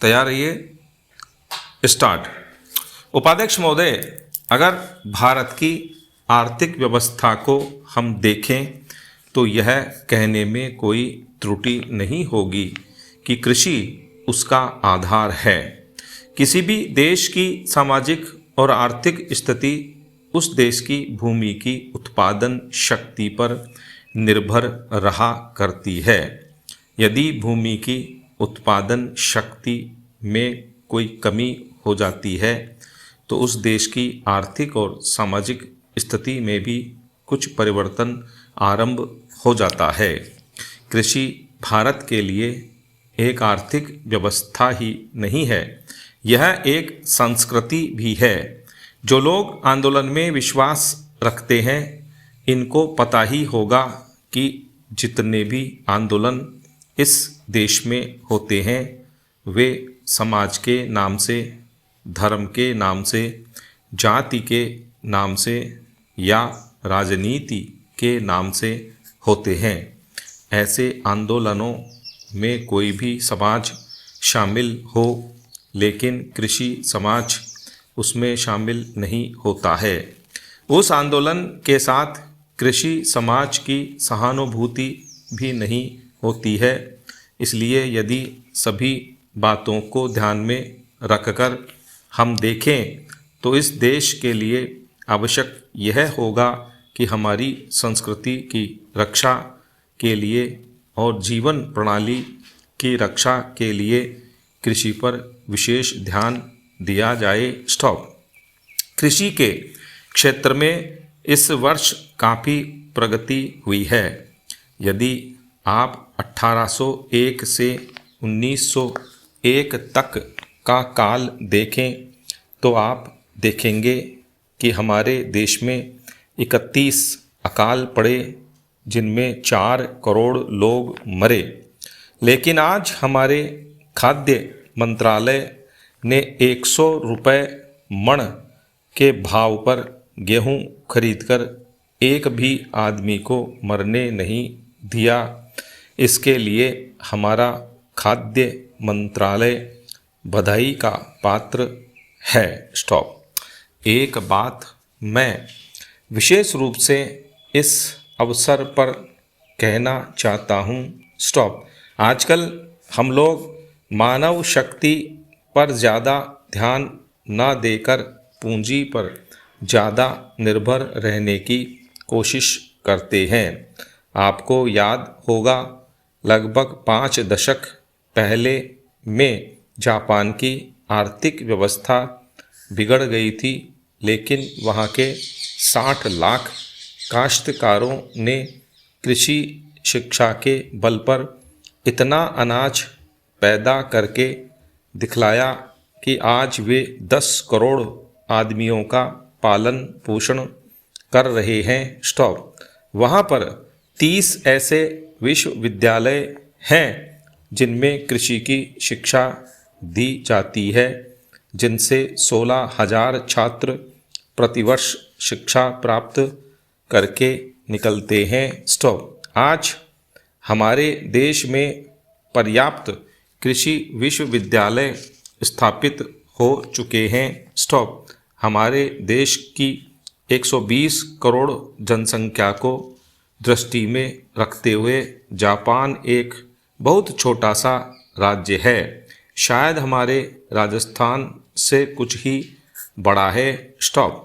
तैयार रहिए, स्टार्ट। उपाध्यक्ष महोदय, अगर भारत की आर्थिक व्यवस्था को हम देखें तो यह कहने में कोई त्रुटि नहीं होगी कि कृषि उसका आधार है। किसी भी देश की सामाजिक और आर्थिक स्थिति उस देश की भूमि की उत्पादन शक्ति पर निर्भर रहा करती है। यदि भूमि की उत्पादन शक्ति में कोई कमी हो जाती है तो उस देश की आर्थिक और सामाजिक स्थिति में भी कुछ परिवर्तन आरंभ हो जाता है। कृषि भारत के लिए एक आर्थिक व्यवस्था ही नहीं है, यह एक संस्कृति भी है। जो लोग आंदोलन में विश्वास रखते हैं, इनको पता ही होगा कि जितने भी आंदोलन इस देश में होते हैं वे समाज के नाम से, धर्म के नाम से, जाति के नाम से या राजनीति के नाम से होते हैं। ऐसे आंदोलनों में कोई भी समाज शामिल हो, लेकिन कृषि समाज उसमें शामिल नहीं होता है। उस आंदोलन के साथ कृषि समाज की सहानुभूति भी नहीं होती है। इसलिए यदि सभी बातों को ध्यान में रखकर हम देखें तो इस देश के लिए आवश्यक यह होगा कि हमारी संस्कृति की रक्षा के लिए और जीवन प्रणाली की रक्षा के लिए कृषि पर विशेष ध्यान दिया जाए। स्टॉप। कृषि के क्षेत्र में इस वर्ष काफ़ी प्रगति हुई है। यदि आप 1801 से 1901 तक का काल देखें तो आप देखेंगे कि हमारे देश में 31 अकाल पड़े, जिनमें 4 करोड़ लोग मरे। लेकिन आज हमारे खाद्य मंत्रालय ने 100 रुपये मण के भाव पर गेहूं खरीदकर एक भी आदमी को मरने नहीं दिया। इसके लिए हमारा खाद्य मंत्रालय बधाई का पात्र है। स्टॉप। एक बात मैं विशेष रूप से इस अवसर पर कहना चाहता हूँ। स्टॉप। आजकल हम लोग मानव शक्ति पर ज़्यादा ध्यान न देकर पूंजी पर ज़्यादा निर्भर रहने की कोशिश करते हैं। आपको याद होगा, लगभग 5 दशक पहले में जापान की आर्थिक व्यवस्था बिगड़ गई थी, लेकिन वहाँ के 60 लाख काश्तकारों ने कृषि शिक्षा के बल पर इतना अनाज पैदा करके दिखलाया कि आज वे 10 करोड़ आदमियों का पालन पोषण कर रहे हैं। स्टॉप। वहाँ पर 30 ऐसे विश्वविद्यालय हैं जिनमें कृषि की शिक्षा दी जाती है, जिनसे 16,000 छात्र प्रतिवर्ष शिक्षा प्राप्त करके निकलते हैं। स्टॉप। आज हमारे देश में पर्याप्त कृषि विश्वविद्यालय स्थापित हो चुके हैं। स्टॉप। हमारे देश की 120 करोड़ जनसंख्या को दृष्टि में रखते हुए जापान एक बहुत छोटा सा राज्य है, शायद हमारे राजस्थान से कुछ ही बड़ा है। स्टॉप।